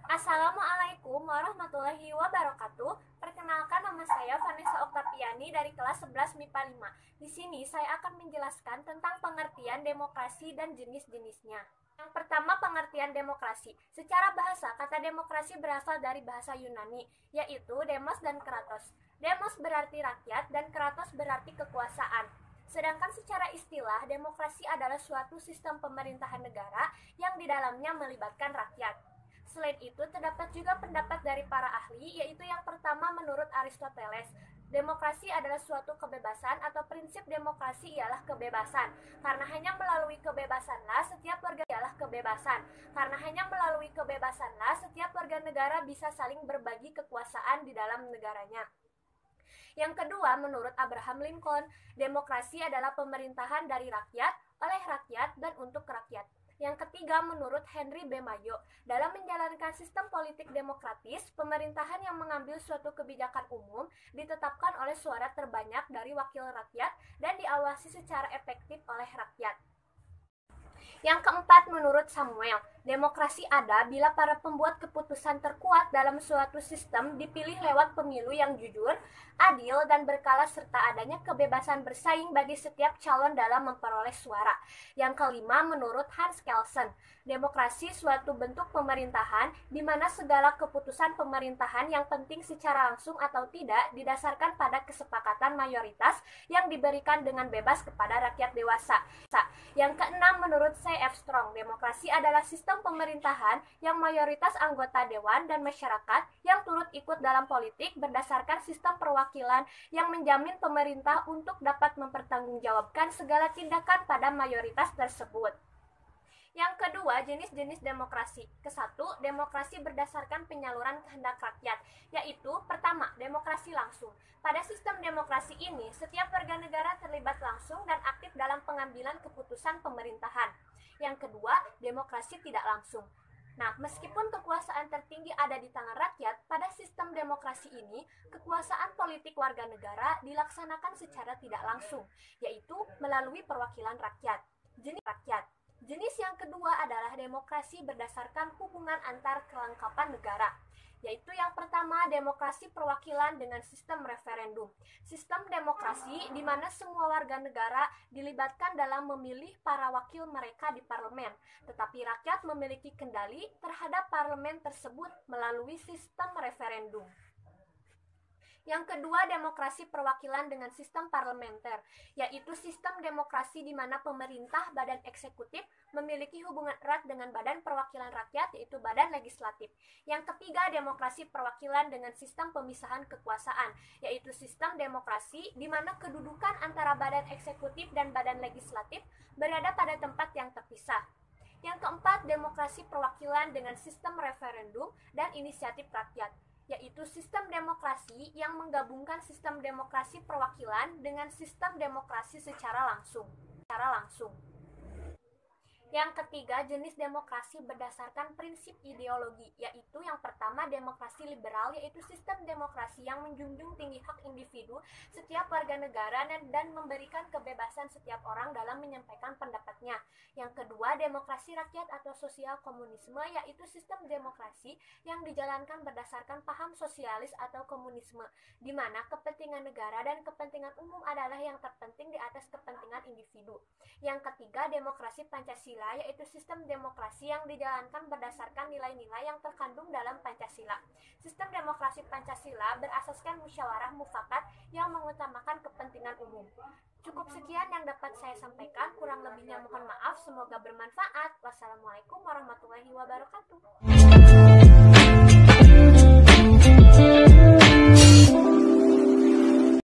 Assalamualaikum warahmatullahi wabarakatuh. Perkenalkan, nama saya Vanessa Oktaviani dari kelas 11 MIPA 5. Di sini saya akan menjelaskan tentang pengertian demokrasi dan jenis-jenisnya. Yang pertama, pengertian demokrasi. Secara bahasa, kata demokrasi berasal dari bahasa Yunani, yaitu demos dan kratos. Demos berarti rakyat dan kratos berarti kekuasaan. Sedangkan secara istilah, demokrasi adalah suatu sistem pemerintahan negara yang di dalamnya melibatkan rakyat. Selain itu, terdapat juga pendapat dari para ahli, yaitu yang pertama menurut Aristoteles, demokrasi adalah suatu kebebasan atau prinsip demokrasi ialah kebebasan. Karena hanya melalui kebebasanlah setiap warga negara bisa saling berbagi kekuasaan di dalam negaranya. Yang kedua, menurut Abraham Lincoln, demokrasi adalah pemerintahan dari rakyat, oleh rakyat, dan untuk rakyat. Yang ketiga, menurut Henry B. Mayo, dalam menjalankan sistem politik demokratis, pemerintahan yang mengambil suatu kebijakan umum ditetapkan oleh suara terbanyak dari wakil rakyat dan diawasi secara efektif oleh rakyat. Yang keempat, menurut Samuel, demokrasi ada bila para pembuat keputusan terkuat dalam suatu sistem dipilih lewat pemilu yang jujur, adil, dan berkala serta adanya kebebasan bersaing bagi setiap calon dalam memperoleh suara. Yang kelima, menurut Hans Kelsen, demokrasi suatu bentuk pemerintahan di mana segala keputusan pemerintahan yang penting secara langsung atau tidak didasarkan pada kesepakatan mayoritas yang diberikan dengan bebas kepada rakyat dewasa. Yang keenam, menurut C.F. Strong, demokrasi adalah sistem pemerintahan yang mayoritas anggota dewan dan masyarakat yang turut ikut dalam politik berdasarkan sistem perwakilan yang menjamin pemerintah untuk dapat mempertanggungjawabkan segala tindakan pada mayoritas tersebut. Yang kedua, jenis-jenis demokrasi. Kesatu, demokrasi berdasarkan penyaluran kehendak rakyat, yaitu pertama, demokrasi langsung. Pada sistem demokrasi ini, setiap warga negara terlibat langsung dan aktif dalam pengambilan keputusan pemerintahan. Yang kedua, demokrasi tidak langsung. Nah, meskipun kekuasaan tertinggi ada di tangan rakyat, pada sistem demokrasi ini, kekuasaan politik warga negara dilaksanakan secara tidak langsung, yaitu melalui perwakilan rakyat. Jenis yang kedua adalah demokrasi berdasarkan hubungan antar kelengkapan negara, yaitu yang pertama, demokrasi perwakilan dengan sistem referendum. Sistem demokrasi di mana semua warga negara dilibatkan dalam memilih para wakil mereka di parlemen, tetapi rakyat memiliki kendali terhadap parlemen tersebut melalui sistem referendum. Yang kedua, demokrasi perwakilan dengan sistem parlementer, yaitu sistem demokrasi di mana pemerintah, badan eksekutif, memiliki hubungan erat dengan badan perwakilan rakyat, yaitu badan legislatif. Yang ketiga, demokrasi perwakilan dengan sistem pemisahan kekuasaan, yaitu sistem demokrasi di mana kedudukan antara badan eksekutif dan badan legislatif berada pada tempat yang terpisah. Yang keempat, demokrasi perwakilan dengan sistem referendum dan inisiatif rakyat, yaitu sistem demokrasi yang menggabungkan sistem demokrasi perwakilan dengan sistem demokrasi secara langsung. Yang ketiga, jenis demokrasi berdasarkan prinsip ideologi, yaitu yang pertama, demokrasi liberal, yaitu sistem demokrasi yang menjunjung tinggi hak individu setiap warga negara dan memberikan kebebasan setiap orang dalam menyampaikan pendapatnya. Yang kedua, demokrasi rakyat atau sosial komunisme, yaitu sistem demokrasi yang dijalankan berdasarkan paham sosialis atau komunisme, di mana kepentingan negara dan kepentingan umum adalah yang terpenting di atas kepentingan individu. Yang ketiga, demokrasi Pancasila, yaitu sistem demokrasi yang dijalankan berdasarkan nilai-nilai yang terkandung dalam Pancasila. Sistem demokrasi Pancasila berasaskan musyawarah mufakat yang mengutamakan kepentingan umum. Cukup sekian yang dapat saya sampaikan, kurang lebihnya mohon maaf, semoga bermanfaat. Wassalamualaikum warahmatullahi wabarakatuh.